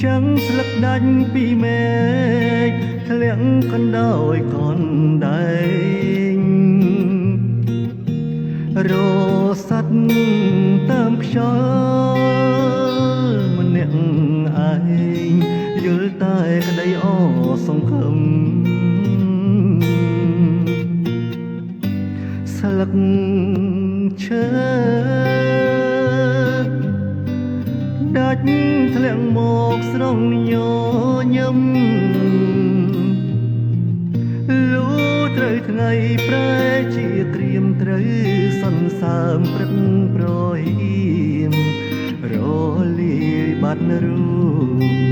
ចឹងស្លឹកដាច់ពីមេឃធ្លាក់កណ្ដោយកណ្ដែងរសាត់តាមខ្យល់ម្នាក់ឯងយល់តែក្តីអសង្ឃឹមស្លឹកឈើដាច់ធ្លាក់មកស្រង់ញញឹមលូត្រូវថ្ងៃប្រែជាក្រៀមត្រូវសន្សើមព្រឹកប្រហៀមរលាយបាត់រូប